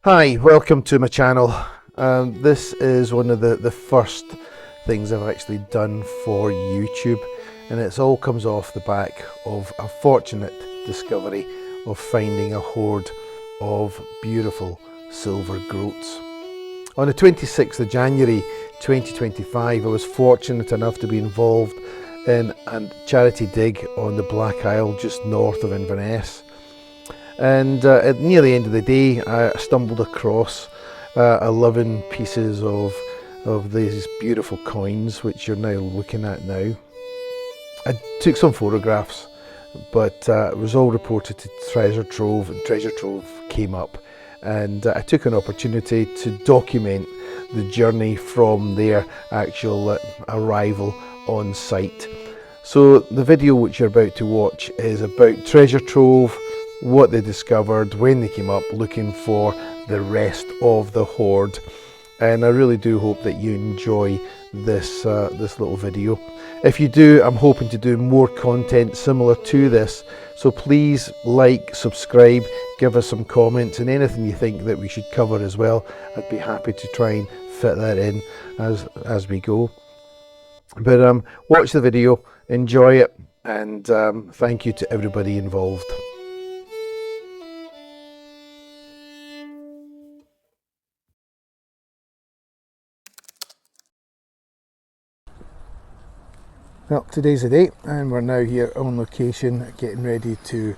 Hi, welcome to my channel. This is one of the first things I've actually done for YouTube, and it all comes off the back of a fortunate discovery of finding a hoard of beautiful silver groats. On the 26th of January 2025, I was fortunate enough to be involved in a charity dig on the Black Isle just north of Inverness. And at near the end of the day, I stumbled across 11 pieces of these beautiful coins, which you're now looking at now. I took some photographs, but it was all reported to Treasure Trove, and Treasure Trove came up, and I took an opportunity to document the journey from their actual arrival on site. So the video which you're about to watch is about Treasure Trove, what they discovered when they came up looking for the rest of the hoard, and I really do hope that you enjoy this little video. If you do, I'm hoping to do more content similar to this, so please like, subscribe, give us some comments, and anything you think that we should cover as well. I'd be happy to try and fit that in as we go. But watch the video, enjoy it, and thank you to everybody involved. Well, today's the day, and we're now here on location getting ready to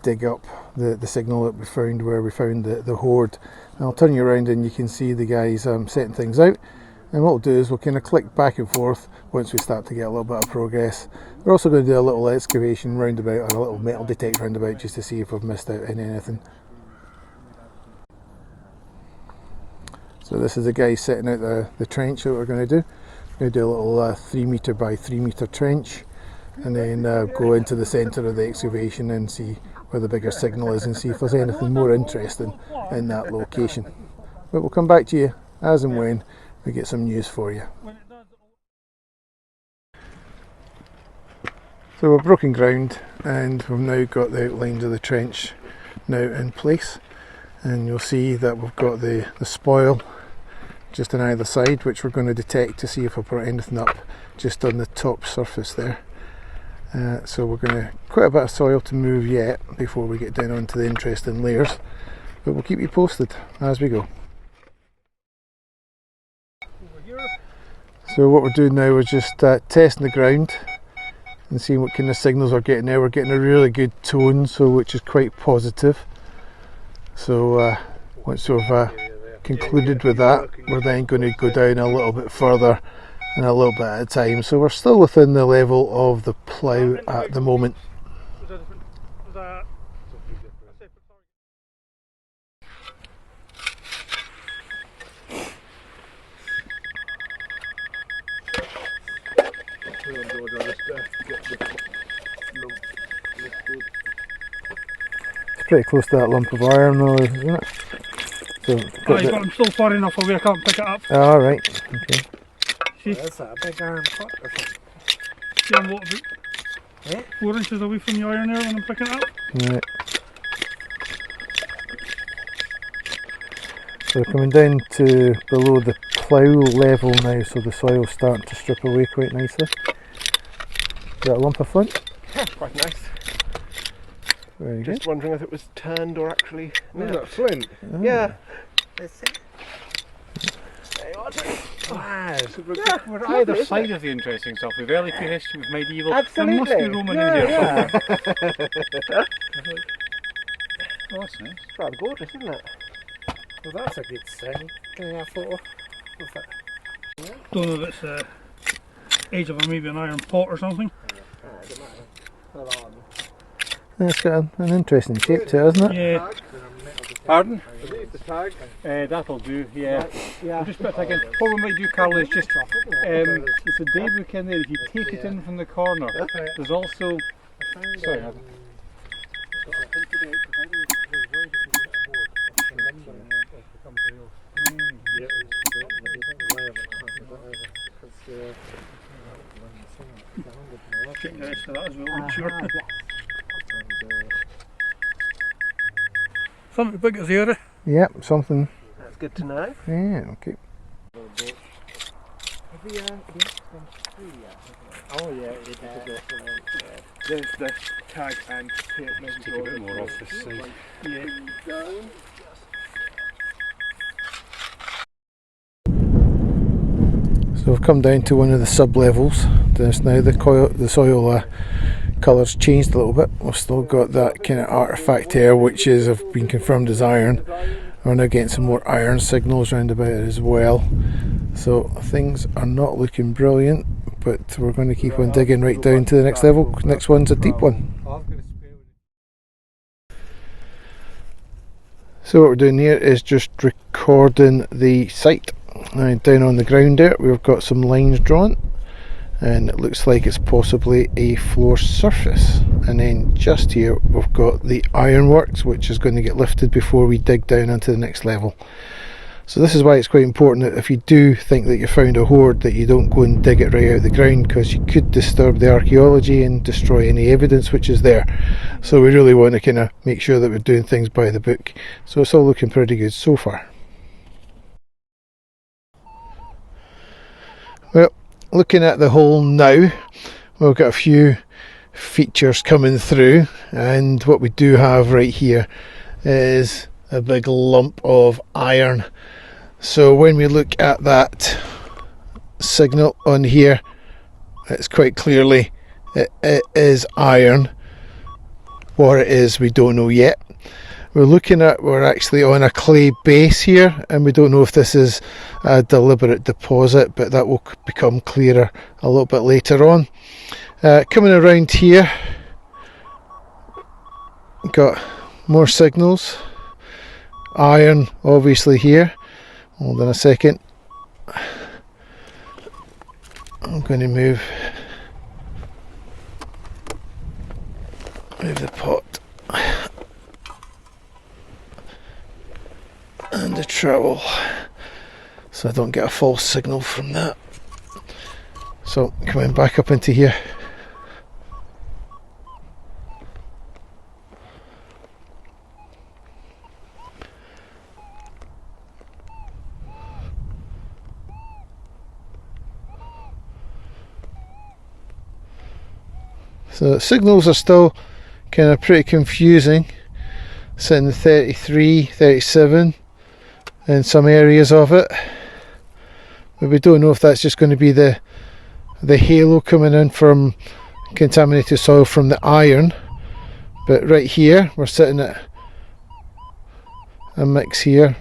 dig up the signal that we found where we found the hoard. And I'll turn you around and you can see the guys setting things out, and what we'll do is we'll kind of click back and forth once we start to get a little bit of progress. We're also going to do a little excavation roundabout, or a little metal detector roundabout, just to see if we've missed out on anything. So this is the guys setting out the trench that we're going to do. We're going to do a little 3 metre by 3 metre trench, and then go into the centre of the excavation and see where the bigger signal is and see if there's anything more interesting in that location. But we'll come back to you as and when we get some news for you. So we're broken ground, and we've now got the outlines of the trench now in place, and you'll see that we've got the spoil just on either side, which we're going to detect to see if we've brought anything up just on the top surface there. So we're going to quite a bit of soil to move yet before we get down onto the interesting layers, but we'll keep you posted as we go. So what we're doing now is just testing the ground and seeing what kind of signals we're getting there. We're getting a really good tone, which is quite positive. So once we've concluded with that, we're then going to go down a little bit further and a little bit at a time. So we're still within the level of the plough at the moment. It's pretty close to that lump of iron though, isn't it? So, but I'm still far enough away I can't pick it up. Oh, right, okay. See? Is that a big iron pot or something? See, I'm what, about 4 inches away from the iron there when I'm picking it up. Right. So we're coming down to below the plough level now, so the soil's starting to strip away quite nicely. Is that a lump of flint? Yeah, quite nice. Very Just good. wondering if it was turned or actually... No, that flint? Oh. Yeah. That's it. We're either side of the interesting stuff. We've early prehistory, we've medieval. Absolutely. There must be Roman in there somewhere. Oh, that's nice. It's rather gorgeous, isn't it? Well, that's a good sign. Can I have a photo of it? Don't know if it's the age of maybe an iron pot or something. It's got an interesting shape to it, hasn't it? Yeah. Pardon? The tag? That'll do, yeah. Yeah. We'll just put it again. What we might do, Carl, is just it's a day book in there. If you take it in from the corner, there's also. Sorry, Adam. Check the rest of that as well, make sure. Something big as the other. Yep, something. That's good to know. Yeah, okay. Oh yeah, it There's the tag and tape Take a bit more off this side. So we've come down to one of the sub-levels. There's now the soil colour's changed a little bit. We've still got that kind of artefact here, which is have been confirmed as iron. We're now getting some more iron signals round about it as well. So things are not looking brilliant, but we're going to keep on digging right down to the next level. Next one's a deep one. So what we're doing here is just recording the site. Now down on the ground there we've got some lines drawn, and it looks like it's possibly a floor surface, and then just here we've got the ironworks, which is going to get lifted before we dig down into the next level. So this is why it's quite important that if you do think that you found a hoard, that you don't go and dig it right out of the ground, because you could disturb the archaeology and destroy any evidence which is there. So we really want to kind of make sure that we're doing things by the book. So it's all looking pretty good so far. Well, looking at the hole now, we've got a few features coming through, and what we do have right here is a big lump of iron. So when we look at that signal on here, it's quite clearly it is iron. What it is, we don't know yet. We're actually on a clay base here, and we don't know if this is a deliberate deposit, but that will become clearer a little bit later on. Coming around here, got more signals. Iron obviously here. Hold on a second. I'm going to move the pot and the trowel so I don't get a false signal from that. So coming back up into here, so the signals are still kind of pretty confusing, sitting 33, 37 in some areas of it, but we don't know if that's just going to be the halo coming in from contaminated soil from the iron. But right here we're sitting at a mix here,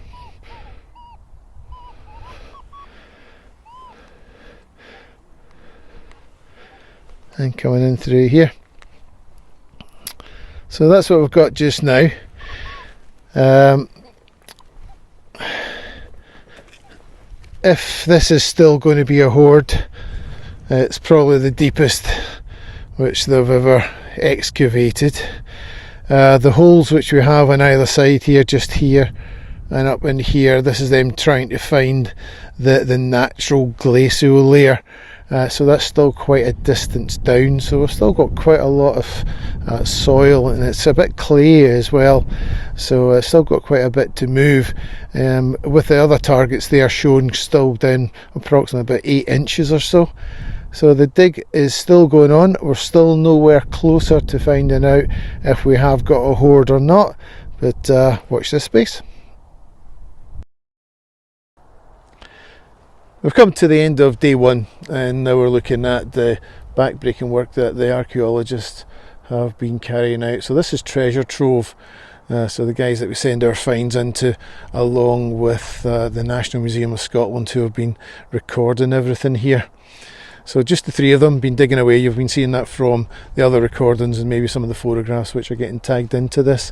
and coming in through here. So that's what we've got just now. If this is still going to be a hoard, it's probably the deepest which they've ever excavated. The holes which we have on either side here, just here and up in here, this is them trying to find the natural glacial layer. So that's still quite a distance down, so we've still got quite a lot of soil, and it's a bit clay as well, so it's still got quite a bit to move. With the other targets, they are shown still down approximately about 8 inches or so. So the dig is still going on. We're still nowhere closer to finding out if we have got a hoard or not, but watch this space. We've come to the end of day one, and now we're looking at the backbreaking work that the archaeologists have been carrying out. So this is Treasure Trove, so the guys that we send our finds into, along with the National Museum of Scotland, who have been recording everything here. So just the three of them been digging away. You've been seeing that from the other recordings and maybe some of the photographs which are getting tagged into this.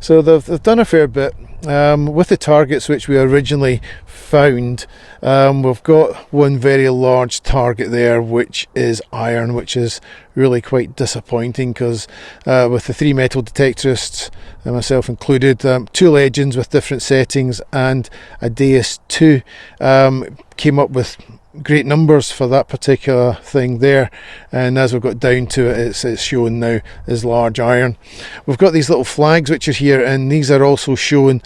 So they've done a fair bit. With the targets which we originally found, we've got one very large target there which is iron, which is really quite disappointing, because with the 3 metal detectorists, myself included, 2 legends with different settings and a Deus 2, came up with great numbers for that particular thing there, and as we've got down to it, it's shown now as large iron. We've got these little flags which are here, and these are also showing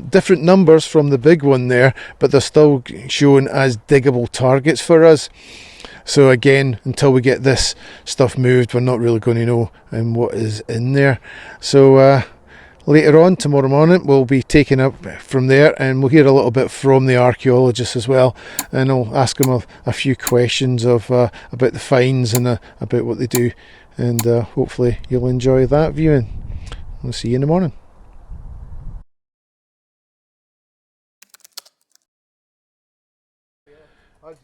different numbers from the big one there, but they're still shown as diggable targets for us. So again, until we get this stuff moved, we're not really going to know what is in there. So later on, tomorrow morning, we'll be taking up from there, and we'll hear a little bit from the archaeologists as well, and I'll ask them a few questions about the finds and about what they do, and hopefully you'll enjoy that viewing. We'll see you in the morning.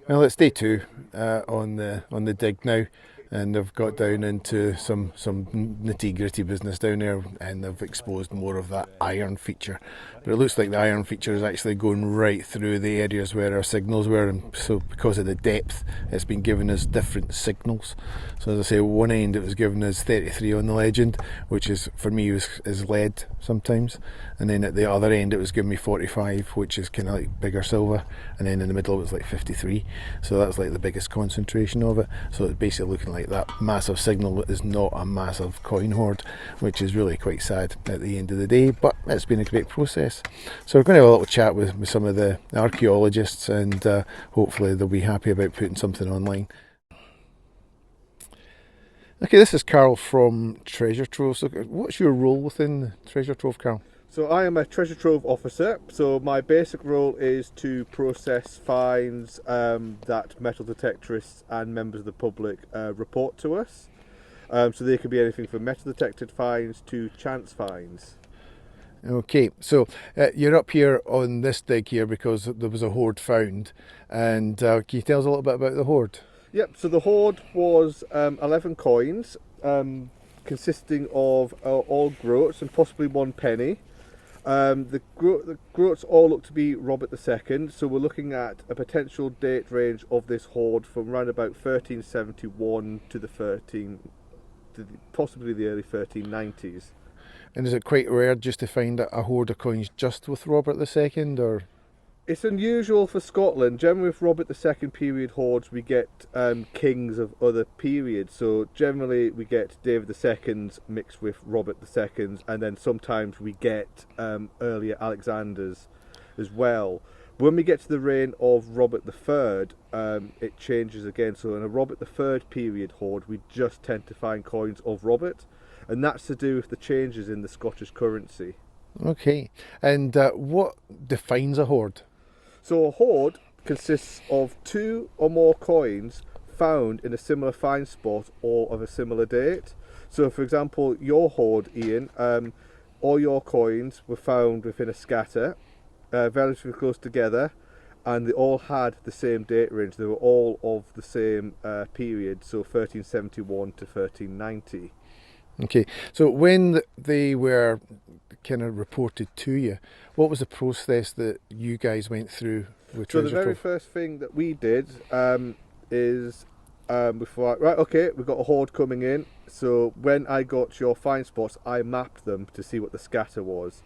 Well, it's day 2 on the dig now, and they've got down into some nitty gritty business down there, and they've exposed more of that iron feature. But it looks like the iron feature is actually going right through the areas where our signals were, and so because of the depth, it's been giving us different signals. So as I say, one end it was giving us 33 on the legend, which is for me is lead sometimes, and then at the other end it was giving me 45, which is kind of like bigger silver, and then in the middle it was like 53. So that's like the biggest concentration of it. So it's basically looking like that massive signal is not a massive coin hoard, which is really quite sad at the end of the day, but it's been a great process. So we're going to have a little chat with some of the archaeologists, and hopefully they'll be happy about putting something online. Okay, this is Carl from Treasure Trove. So what's your role within Treasure Trove, Carl? So I am a treasure trove officer, so my basic role is to process finds that metal detectorists and members of the public report to us. So they could be anything from metal detected finds to chance finds. Okay, so you're up here on this dig here because there was a hoard found, and can you tell us a little bit about the hoard? Yep, so the hoard was 11 coins consisting of all groats and possibly 1 penny. The groats all look to be Robert II, so we're looking at a potential date range of this hoard from around about 1371 to possibly the early 1390s. And is it quite rare just to find a hoard of coins just with Robert II, or? It's unusual for Scotland. Generally with Robert II period hoards we get kings of other periods, so generally we get David II's mixed with Robert II's, and then sometimes we get earlier Alexander's as well. When we get to the reign of Robert III, it changes again. So in a Robert III period hoard we just tend to find coins of Robert, and that's to do with the changes in the Scottish currency. Okay, and what defines a hoard? So a hoard consists of 2 or more coins found in a similar find spot or of a similar date. So for example, your hoard, Ian, all your coins were found within a scatter, relatively close together, and they all had the same date range. They were all of the same period, so 1371 to 1390. Okay, so when they were kind of reported to you, what was the process that you guys went through with Treasure So the very Trove? first thing that we did is right, okay, we've got a hoard coming in. So when I got your find spots, I mapped them to see what the scatter was.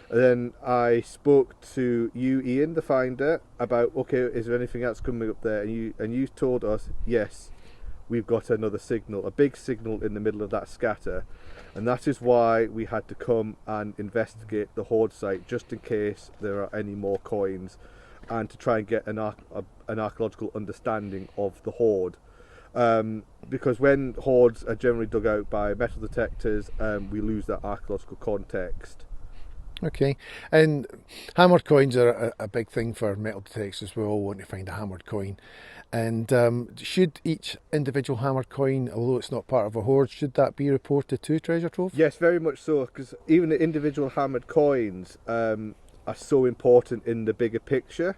And then I spoke to you, Ian, the finder, about, okay, is there anything else coming up there? And you told us, yes, we've got another signal, a big signal in the middle of that scatter. And that is why we had to come and investigate the hoard site, just in case there are any more coins, and to try and get an archaeological understanding of the hoard. Because when hoards are generally dug out by metal detectors, we lose that archaeological context. Okay, and hammered coins are a big thing for metal detectors. We all want to find a hammered coin. And should each individual hammered coin, although it's not part of a hoard, should that be reported to Treasure Trove? Yes, very much so, because even the individual hammered coins are so important in the bigger picture.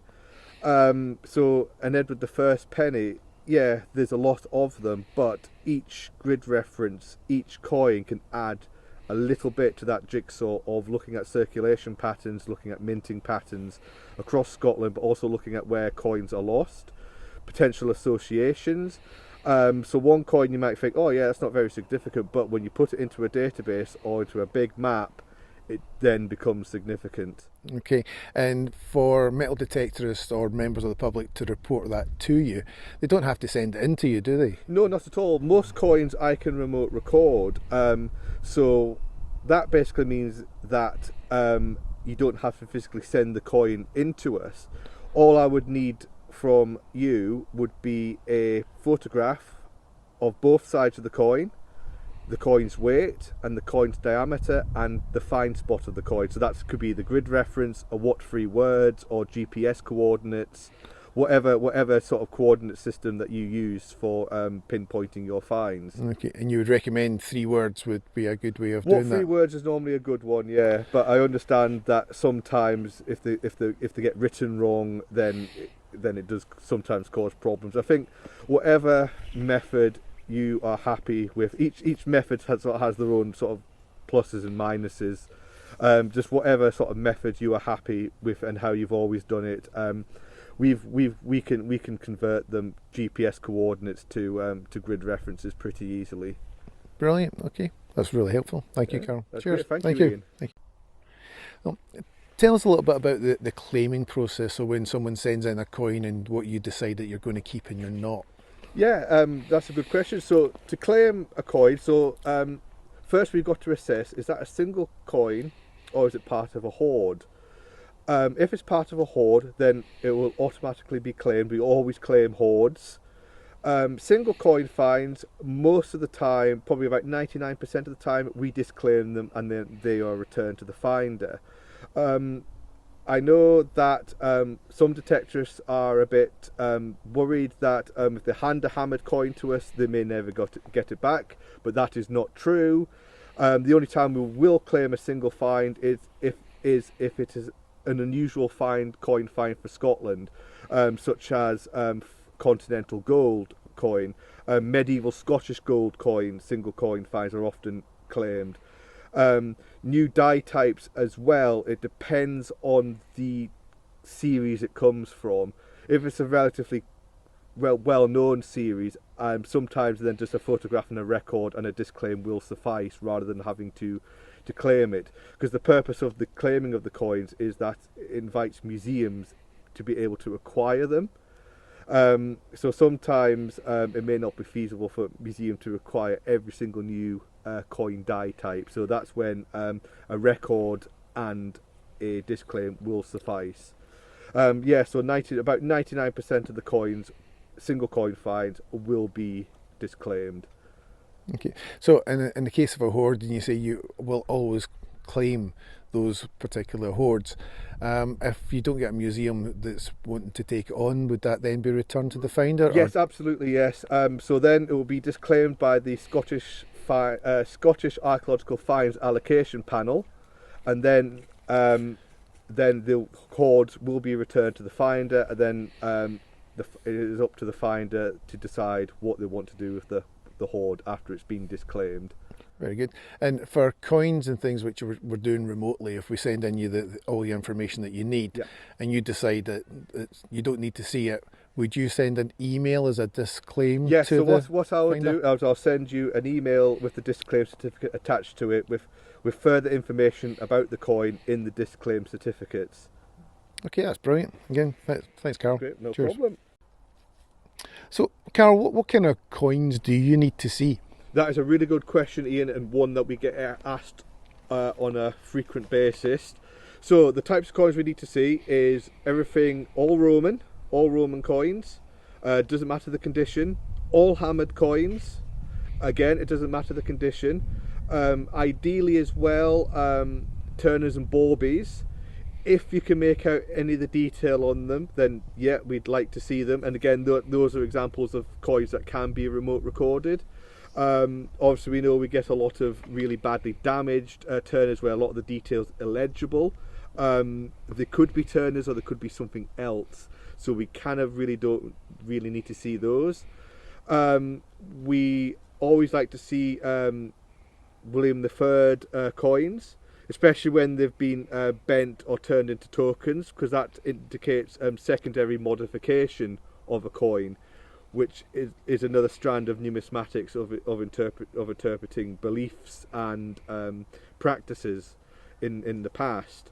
So an Edward I penny, yeah, there's a lot of them, but each grid reference, each coin can add a little bit to that jigsaw of looking at circulation patterns, looking at minting patterns across Scotland, but also looking at where coins are lost, potential associations. So one coin you might think, oh yeah, that's not very significant, but when you put it into a database or into a big map, it then becomes significant. Okay, and for metal detectorists or members of the public to report that to you, they don't have to send it in to you, do they? No, not at all. Most coins I can remote record, so that basically means that you don't have to physically send the coin into us. All I would need from you would be a photograph of both sides of the coin's weight and the coin's diameter and the find spot of the coin. So that could be the grid reference, or what-free words, or GPS coordinates, whatever sort of coordinate system that you use for pinpointing your finds. Okay, and you would recommend 3 words would be a good way of doing that? What-free words is normally a good one, yeah. But I understand that sometimes if they get written wrong, then it does sometimes cause problems. I think whatever method you are happy with, each method has their own sort of pluses and minuses. Just whatever sort of method you are happy with and how you've always done it. We can convert them GPS coordinates to grid references pretty easily. Brilliant. Okay, that's really helpful. Thank you, Carol. Cheers. Great. Thank you, Ian. Thank you. Well, tell us a little bit about the claiming process. So when someone sends in a coin and what you decide that you're going to keep and you're not. Yeah, that's a good question. So to claim a coin, first we've got to assess, is that a single coin or is it part of a hoard? If it's part of a hoard, then it will automatically be claimed. We always claim hoards. Single coin finds, most of the time, probably about 99% of the time, we disclaim them and then they are returned to the finder. I know that some detectorists are a bit worried that if they hand a hammered coin to us, they may never get it back, but that is not true. The only time we will claim a single find is if it is an unusual coin find for Scotland, such as continental gold coin. Medieval Scottish gold coin, single coin finds are often claimed. New die types as well, it depends on the series it comes from. If it's a relatively well-known series, sometimes then just a photograph and a record and a disclaim will suffice rather than having to claim it, because the purpose of the claiming of the coins is that it invites museums to be able to acquire them. So sometimes it may not be feasible for a museum to acquire every single new coin die type, so that's when a record and a disclaim will suffice. So about 99% of the coins, single coin finds, will be disclaimed. Okay, so in the case of a hoard, and you say you will always claim those particular hoards, if you don't get a museum that's wanting to take it on, would that then be returned to the finder? Yes, absolutely, yes. So then it will be disclaimed by the Scottish Archaeological Finds Allocation Panel, and then the hoards will be returned to the finder, and then it is up to the finder to decide what they want to do with the hoard after it's been disclaimed. Very good. And for coins and things which we're doing remotely, if we send in you all the information that you need, yeah, and you decide that you don't need to see it, would you send an email as a disclaim? Yes, to so the what I will do is I'll send you an email with the disclaim certificate attached to it with further information about the coin in the disclaim certificates. Okay, that's brilliant. Again, thanks, Carol. Great, no Cheers. problem. So, Carol, what kind of coins do you need to see? That is a really good question, Ian, and one that we get asked on a frequent basis. So the types of coins we need to see is everything all Roman coins, doesn't matter the condition, all hammered coins, again, it doesn't matter the condition, ideally as well, Turners and Bawbees. If you can make out any of the detail on them, then yeah, we'd like to see them. And again, those are examples of coins that can be remote recorded. Obviously we know we get a lot of really badly damaged Turners where a lot of the details illegible. They could be Turners or they could be something else, so we kind of don't really need to see those. We always like to see William III coins, especially when they've been bent or turned into tokens, because that indicates secondary modification of a coin, which is another strand of numismatics of interpreting beliefs and practices. in the past.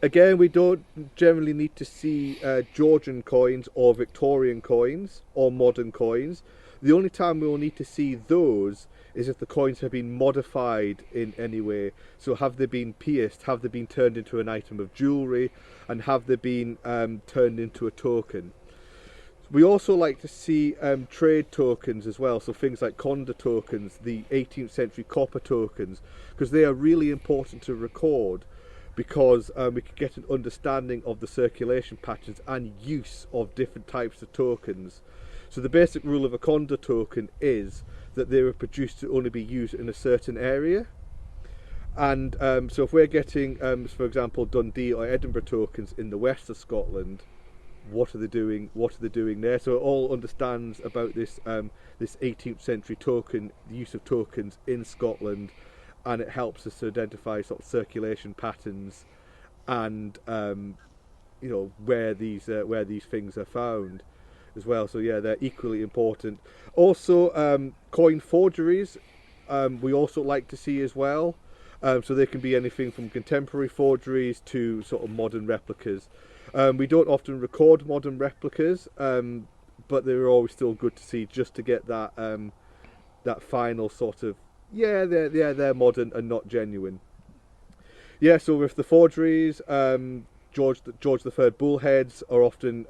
Again, we don't generally need to see Georgian coins or Victorian coins or modern coins. The only time we will need to see those is if the coins have been modified in any way. So have they been pierced, have they been turned into an item of jewellery, and have they been turned into a token. We also like to see trade tokens as well, so things like Conda tokens, the 18th century copper tokens, because they are really important to record, because we can get an understanding of the circulation patterns and use of different types of tokens. So the basic rule of a Conda token is that they were produced to only be used in a certain area. And so if we're getting, for example, Dundee or Edinburgh tokens in the west of Scotland, what are they doing? What are they doing there? So it all understands about this this 18th century token, the use of tokens in Scotland, and it helps us to identify sort of circulation patterns and you know, where these things are found as well. So yeah, they're equally important. Also, coin forgeries we also like to see as well. So they can be anything from contemporary forgeries to sort of modern replicas. We don't often record modern replicas, but they're always still good to see, just to get that that final sort of, yeah, they're modern and not genuine. Yeah, so with the forgeries, George III bullheads are often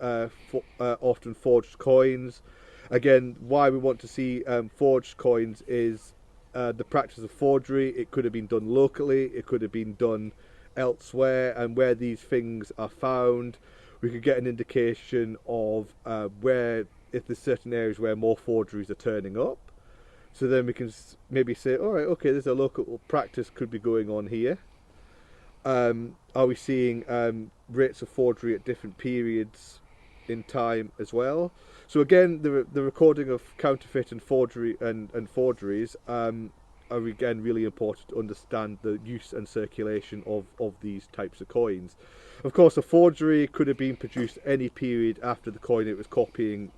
often forged coins. Again, why we want to see forged coins is the practice of forgery. It could have been done locally, it could have been done elsewhere, and where these things are found, we could get an indication of where, if there's certain areas where more forgeries are turning up. So then we can maybe say, all right, okay, there's a local practice could be going on here. Are we seeing rates of forgery at different periods in time as well? So again, the recording of counterfeit and forgery and forgeries are again really important to understand the use and circulation of these types of coins. Of course, a forgery could have been produced any period after the coin it was copying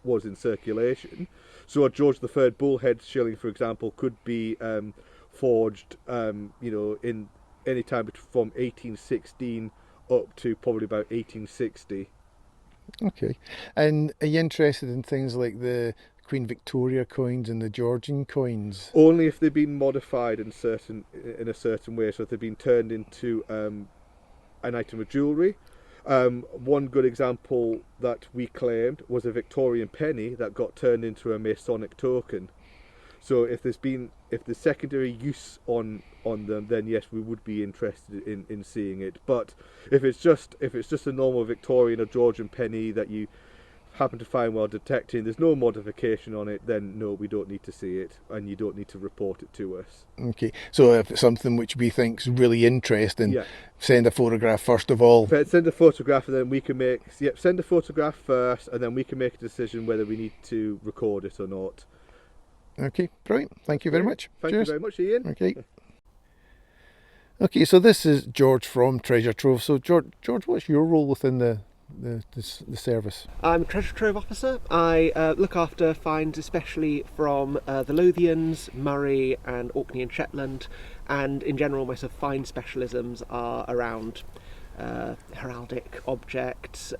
was in circulation. So a George III bullhead shilling, for example, could be forged, you know, in any time from 1816 up to probably about 1860. Okay. And are you interested in things like the Queen Victoria coins and the Georgian coins? Only if they've been modified in a certain way, so if they've been turned into an item of jewellery. One good example that we claimed was a Victorian penny that got turned into a Masonic token. So if there's secondary use on them, then yes, we would be interested in seeing it. But if it's just a normal Victorian or Georgian penny that you happen to find while detecting, there's no modification on it, then no, we don't need to see it, and you don't need to report it to us. Okay, so if it's something which we think's really interesting, yeah, send a photograph first of all. Send a photograph, and then we can send a photograph first, and then we can make a decision whether we need to record it or not. Okay, brilliant. Thank you very much. Thank Cheers. you very much, Ian. Okay. Okay, so this is George from Treasure Trove. So George, what's your role within the service? I'm a Treasure Trove officer. I look after finds especially from the Lothians, Murray and Orkney and Shetland, and in general my sort of find specialisms are around heraldic objects,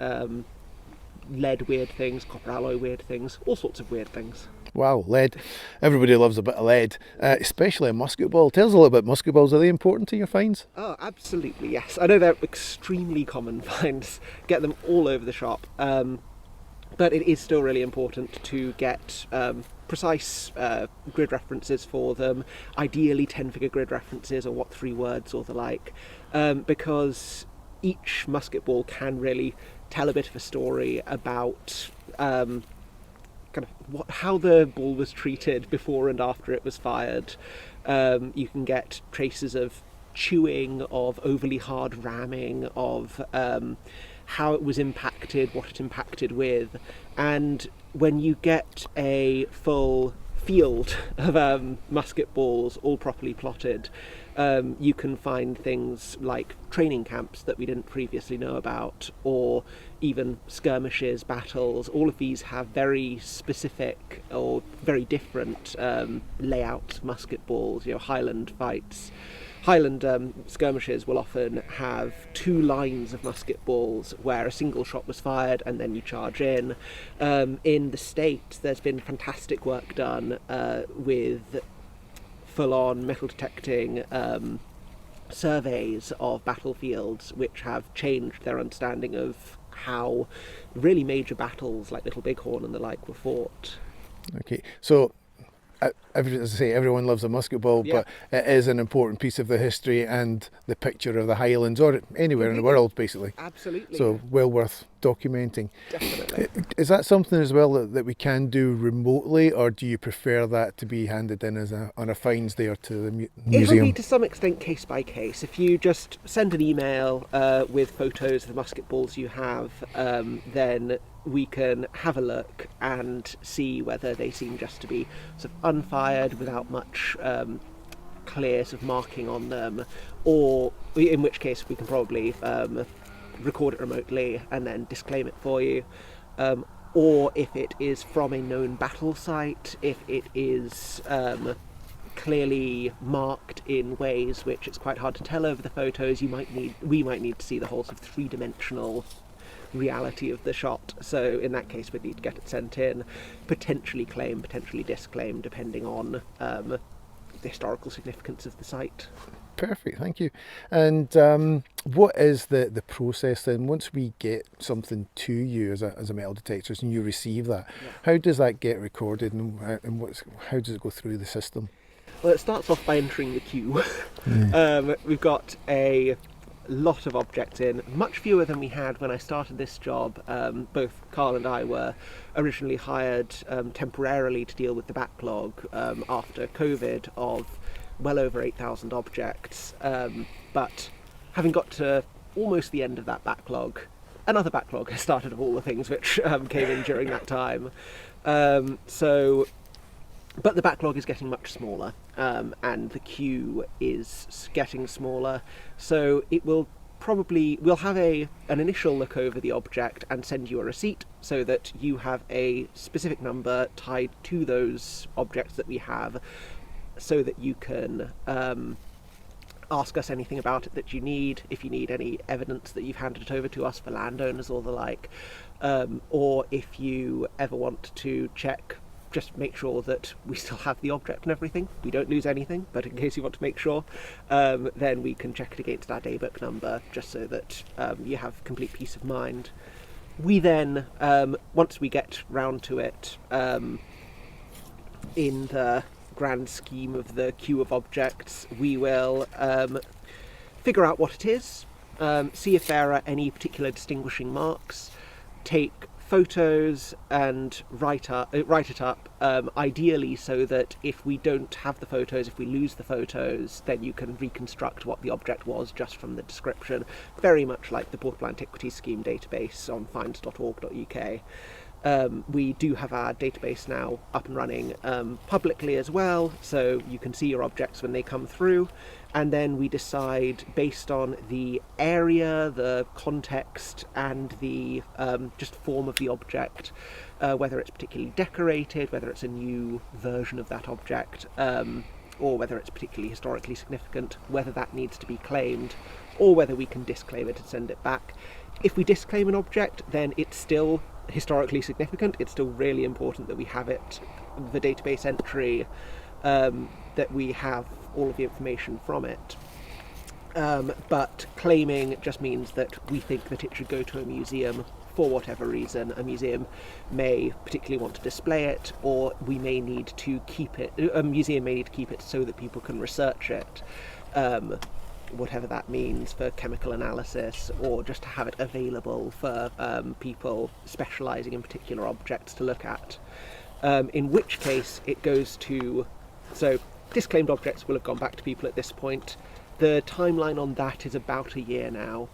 lead weird things, copper alloy weird things, all sorts of weird things. Wow, lead. Everybody loves a bit of lead, especially a musket ball. Tell us a little bit about musket balls. Are they important to your finds? Oh, absolutely, yes. I know they're extremely common finds. Get them all over the shop. But it is still really important to get precise grid references for them, ideally 10-figure grid references or 3 words or the like, because each musket ball can really tell a bit of a story about kind of how the ball was treated before and after it was fired. You can get traces of chewing, of overly hard ramming, of how it was impacted, what it impacted with, and when you get a full field of musket balls, all properly plotted. You can find things like training camps that we didn't previously know about, or even skirmishes, battles. All of these have very specific or very different layout musket balls. Highland fights. Highland skirmishes will often have 2 lines of musket balls where a single shot was fired and then you charge in. In the States, there's been fantastic work done with full-on metal detecting surveys of battlefields, which have changed their understanding of how really major battles like Little Bighorn and the like were fought. Okay, so as I say, everyone loves a musket ball, Yeah. but it is an important piece of the history and the picture of the Highlands, or anywhere in the world, basically. Absolutely. So well worth documenting. Definitely. Is that something as well that we can do remotely, or do you prefer that to be handed in as on a fines day or to the It'll museum? be to some extent case by case. If you just send an email with photos of the musket balls you have, then we can have a look and see whether they seem just to be sort of unfired without much clear sort of marking on them, or in which case we can probably record it remotely and then disclaim it for you. Or if it is from a known battle site, if it is clearly marked in ways which it's quite hard to tell over the photos, we might need to see the whole sort of 3-dimensional reality of the shot. So in that case we'd need to get it sent in, potentially claim, potentially disclaim, depending on the historical significance of the site. Perfect, thank you. And what is the process then once we get something to you as a metal detectorist and you receive that? Yeah. How does that get recorded, and how does it go through the system? Well, it starts off by entering the queue. We've got a lot of objects in, much fewer than we had when I started this job. Both Carl and I were originally hired temporarily to deal with the backlog after COVID of well over 8,000 objects, but having got to almost the end of that backlog, another backlog has started of all the things which came in during that time. But the backlog is getting much smaller, and the queue is getting smaller, so we'll have an initial look over the object and send you a receipt so that you have a specific number tied to those objects that we have, so that you can ask us anything about it that you need, if you need any evidence that you've handed it over to us for landowners or the like, or if you ever want to check, just make sure that we still have the object and everything, we don't lose anything, but in case you want to make sure, then we can check it against our daybook number, just so that you have complete peace of mind. We then, once we get round to it, in the grand scheme of the queue of objects, we will figure out what it is, see if there are any particular distinguishing marks, take photos and write it up, ideally so that if we don't have the photos, if we lose the photos, then you can reconstruct what the object was just from the description, very much like the Portable Antiquities Scheme database on finds.org.uk. We do have our database now up and running publicly as well, so you can see your objects when they come through, and then we decide, based on the area, the context, and the just form of the object, whether it's particularly decorated, whether it's a new version of that object, or whether it's particularly historically significant, whether that needs to be claimed, or whether we can disclaim it and send it back. If we disclaim an object, then it's still historically significant, it's still really important that we have it, the database entry, that we have all of the information from it. But claiming just means that we think that it should go to a museum for whatever reason. A museum may particularly want to display it, or we may need to keep it, a museum may need to keep it so that people can research it, whatever that means, for chemical analysis, or just to have it available for people specialising in particular objects to look at. In which case it goes to, so disclaimed objects will have gone back to people at this point. The timeline on that is about a year now.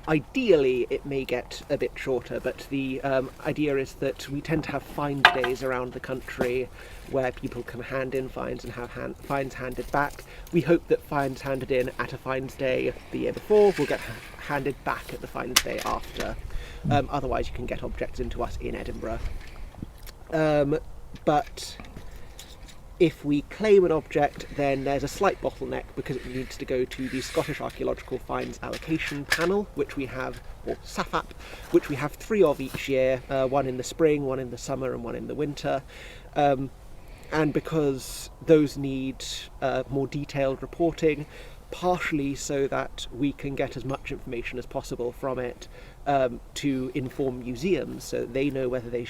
Ideally, it may get a bit shorter, but the idea is that we tend to have find days around the country where people can hand in finds and have finds handed back. We hope that finds handed in at a finds day the year before will get handed back at the finds day after. Otherwise, you can get objects into us in Edinburgh. But if we claim an object, then there's a slight bottleneck because it needs to go to the Scottish Archaeological Finds Allocation Panel, which we have, or SAFAP, which we have 3 of each year, one in the spring, one in the summer and one in the winter. And because those need more detailed reporting, partially so that we can get as much information as possible from it to inform museums so that they know whether they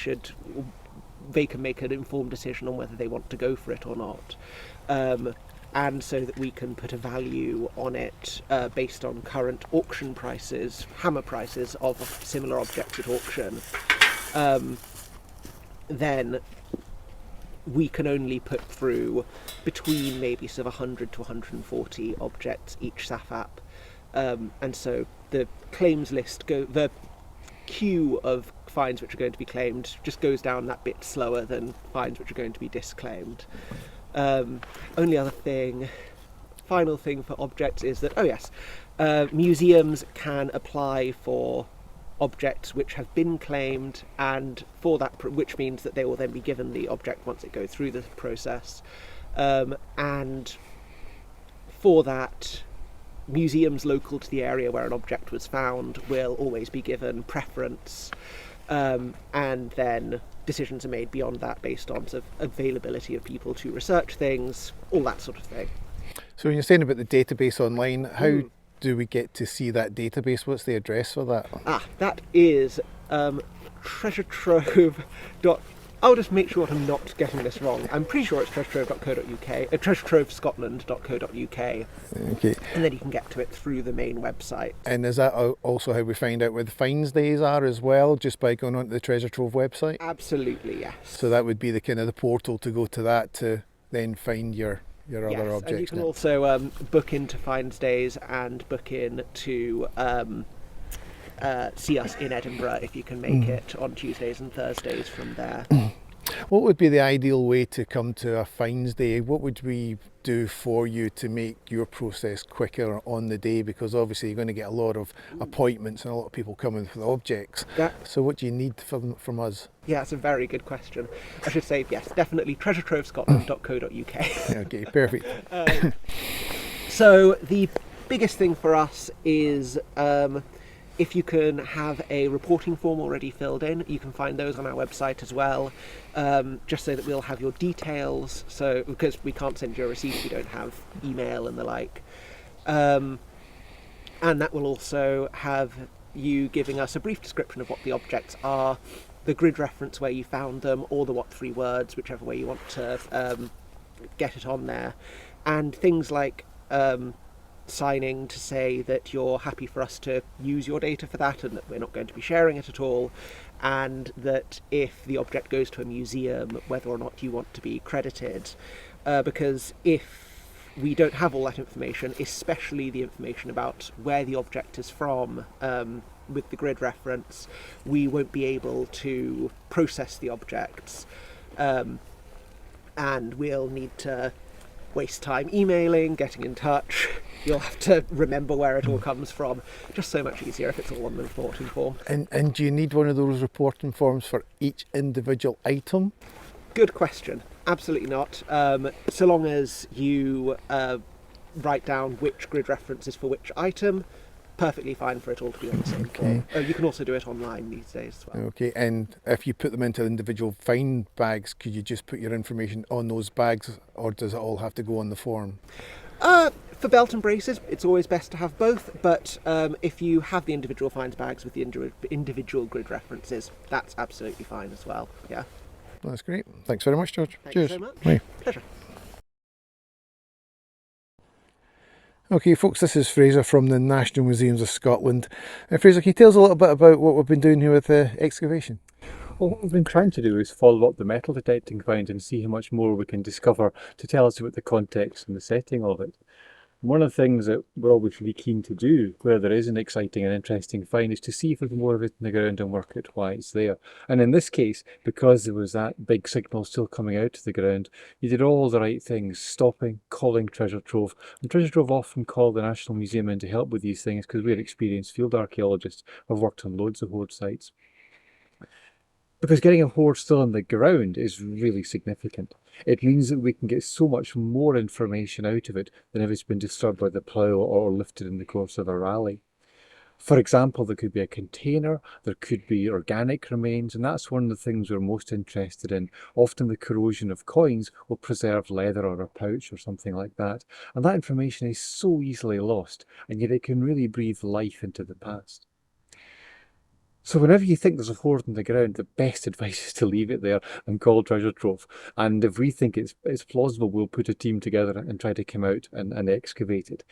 can make an informed decision on whether they want to go for it or not, and so that we can put a value on it based on current auction prices, hammer prices of similar objects at auction. Then we can only put through between maybe sort of 100 to 140 objects each SAFAP, and so the claims list the queue of finds which are going to be claimed just goes down that bit slower than finds which are going to be disclaimed. Only other final thing for objects is that, museums can apply for objects which have been claimed, and for that, which means that they will then be given the object once it goes through the process. And for that, museums local to the area where an object was found will always be given preference, and then decisions are made beyond that based on sort of availability of people to research things, all that sort of thing. So when you're saying about the database online, how do we get to see that database? What's the address for that? That is treasure trove. I'll just make sure I'm not getting this wrong. I'm pretty sure it's treasuretrove.co.uk, treasuretrovescotland.co.uk. Okay. And then you can get to it through the main website. And is that also how we find out where the finds days are as well, just by going onto the Treasure Trove website? Absolutely, yes. So that would be the kind of the portal to go to that to then find your other objects. And you can also book into finds days and book in to see us in Edinburgh if you can make it on Tuesdays and Thursdays from there. What would be the ideal way to come to a finds day? What would we do for you to make your process quicker on the day? Because obviously you're going to get a lot of appointments and a lot of people coming for the objects. So what do you need from us? Yeah, that's a very good question. I should say, yes, definitely treasuretrovescotland.co.uk. Okay, perfect. So the biggest thing for us is if you can have a reporting form already filled in. You can find those on our website as well, just so that we'll have your details, so because we can't send you a receipt if you don't have email and the like. And that will also have you giving us a brief description of what the objects are, the grid reference where you found them, or the what 3 words, whichever way you want to get it on there, and things like signing to say that you're happy for us to use your data for that and that we're not going to be sharing it at all, and that if the object goes to a museum, whether or not you want to be credited, because if we don't have all that information, especially the information about where the object is from, with the grid reference, we won't be able to process the objects, and we'll need to waste time emailing, getting in touch. You'll have to remember where it all comes from. Just so much easier if it's all on the reporting form. And do you need one of those reporting forms for each individual item? Good question. Absolutely not. So long as you write down which grid reference is for which item, perfectly fine for it all to be on the same form. You can also do it online these days as well. Okay, and if you put them into individual find bags, could you just put your information on those bags, or does it all have to go on the form? For belt and braces, it's always best to have both, but if you have the individual finds bags with the individual grid references, that's absolutely fine as well. Yeah. That's great. Thanks very much, George. Thank Cheers. you so much. Bye. Pleasure. Okay, folks, this is Fraser from the National Museums of Scotland. Fraser, can you tell us a little bit about what we've been doing here with the excavation? Well, what we've been trying to do is follow up the metal detecting find and see how much more we can discover to tell us about the context and the setting of it. One of the things that we're always really keen to do where there is an exciting and interesting find is to see if there's more of it in the ground and work out why it's there. And in this case, because there was that big signal still coming out of the ground, you did all the right things, stopping, calling Treasure Trove. And Treasure Trove often call the National Museum in to help with these things because we're experienced field archaeologists. I've worked on loads of Hoard sites. Because getting a hoard still on the ground is really significant. It means that we can get so much more information out of it than if it's been disturbed by the plough or lifted in the course of a rally. For example, there could be a container, there could be organic remains, and that's one of the things we're most interested in. Often the corrosion of coins will preserve leather or a pouch or something like that, and that information is so easily lost, and yet it can really breathe life into the past. So whenever you think there's a hoard on the ground, the best advice is to leave it there and call Treasure Trove. And if we think it's plausible, we'll put a team together and try to come out and excavate it.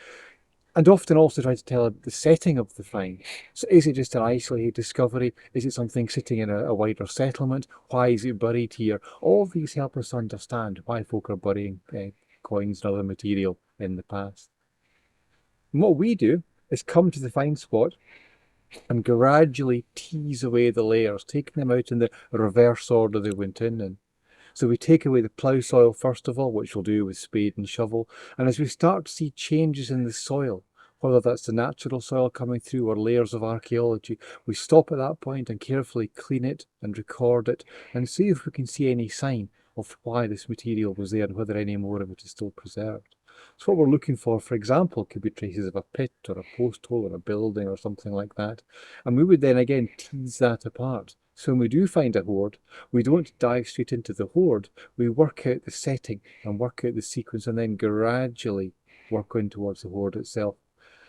And often also try to tell the setting of the find. So is it just an isolated discovery? Is it something sitting in a wider settlement? Why is it buried here? All of these help us understand why folk are burying coins and other material in the past. And what we do is come to the find spot and gradually tease away the layers, taking them out in the reverse order they went in. So we take away the plough soil first of all, which we'll do with spade and shovel, and as we start to see changes in the soil, whether that's the natural soil coming through or layers of archaeology, we stop at that point and carefully clean it and record it and see if we can see any sign of why this material was there and whether any more of it is still preserved. So what we're looking for example, could be traces of a pit or a post hole or a building or something like that. And we would then again tease that apart. So when we do find a hoard, we don't dive straight into the hoard. We work out the setting and work out the sequence and then gradually work on towards the hoard itself.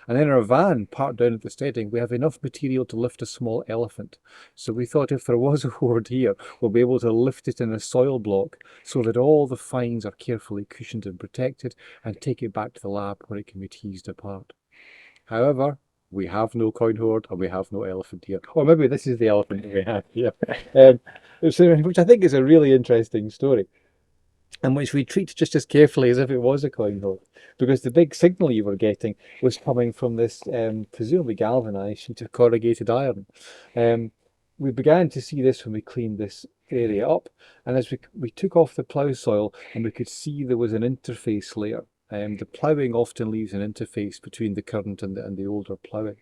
And in our van parked down at the steading, we have enough material to lift a small elephant. So we thought if there was a hoard here, we'll be able to lift it in a soil block so that all the finds are carefully cushioned and protected and take it back to the lab where it can be teased apart. However, we have no coin hoard and we have no elephant here. Or maybe this is the elephant that we have here. Which I think is a really interesting story, and which we treat just as carefully as if it was a coin hoard, because the big signal you were getting was coming from this presumably galvanised sheet of corrugated iron. We began to see this when we cleaned this area up, and as we took off the plough soil and we could see there was an interface layer. The ploughing often leaves an interface between the current and the older ploughing.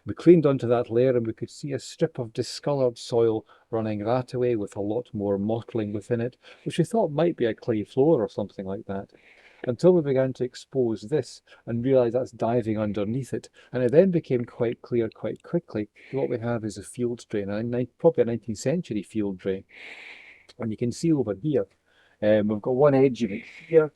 We cleaned onto that layer and we could see a strip of discoloured soil running that away with a lot more mottling within it, which we thought might be a clay floor or something like that, until we began to expose this and realise that's diving underneath it. And it then became quite clear quite quickly that what we have is a field drain, probably a 19th century field drain. And you can see over here, we've got one edge of it here,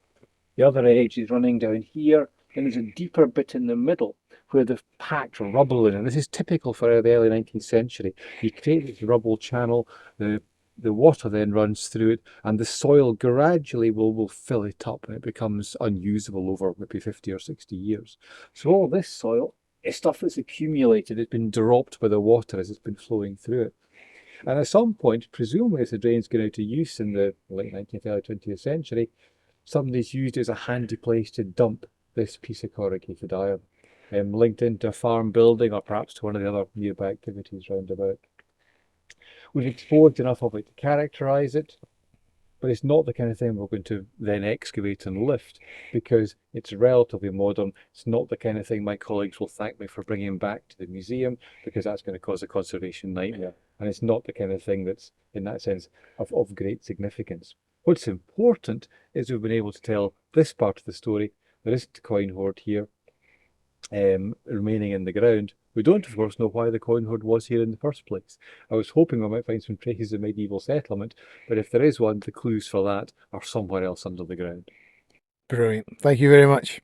the other edge is running down here, then there's a deeper bit in the middle where they've packed rubble in, and this is typical for the early 19th century. You create this rubble channel, the water then runs through it, and the soil gradually will fill it up, and it becomes unusable over maybe 50 or 60 years. So all this soil is stuff that's accumulated, it's been dropped by the water as it's been flowing through it. And at some point, presumably as the drain's going out of use in the late 19th, early 20th century, somebody's used it as a handy place to dump this piece of corrugated iron, linked into a farm building or perhaps to one of the other nearby activities round about. We've exposed enough of it to characterise it, but it's not the kind of thing we're going to then excavate and lift because it's relatively modern. It's not the kind of thing my colleagues will thank me for bringing back to the museum because that's going to cause a conservation nightmare. And it's not the kind of thing that's, in that sense, of great significance. What's important is we've been able to tell this part of the story. There isn't a coin hoard here remaining in the ground. We don't, of course, know why the coin hoard was here in the first place. I was hoping we might find some traces of medieval settlement, but if there is one, the clues for that are somewhere else under the ground. Brilliant. Thank you very much.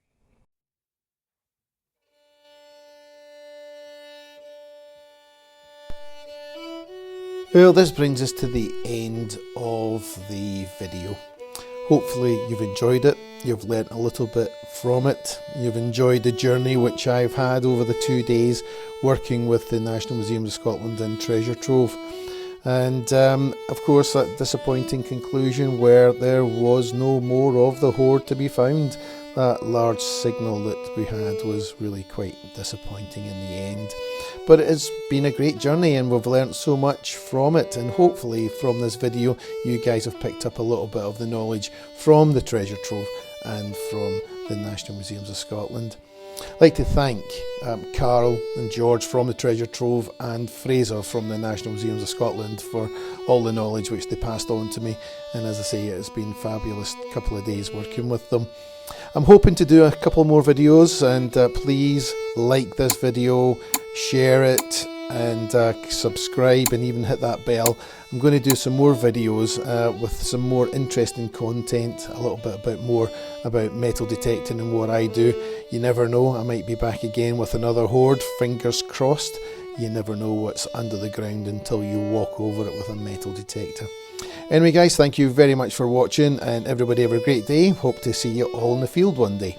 Well, this brings us to the end of the video. Hopefully you've enjoyed it, you've learnt a little bit from it, you've enjoyed the journey which I've had over the 2 days working with the National Museums of Scotland and Treasure Trove. And of course that disappointing conclusion where there was no more of the hoard to be found. That large signal that we had was really quite disappointing in the end. But it has been a great journey and we've learnt so much from it, and hopefully from this video you guys have picked up a little bit of the knowledge from the treasure trove and from the National Museums of Scotland. I'd like to thank Carol and George from the Treasure Trove and Fraser from the National Museums of Scotland for all the knowledge which they passed on to me, and as I say, it's been a fabulous couple of days working with them. I'm hoping to do a couple more videos, and please like this video, share it, and subscribe, and even hit that bell. I'm going to do some more videos with some more interesting content, a little bit more about metal detecting and what I do. You never know, I might be back again with another hoard, fingers crossed. You never know what's under the ground until you walk over it with a metal detector. Anyway guys, thank you very much for watching, and everybody have a great day. Hope to see you all in the field one day.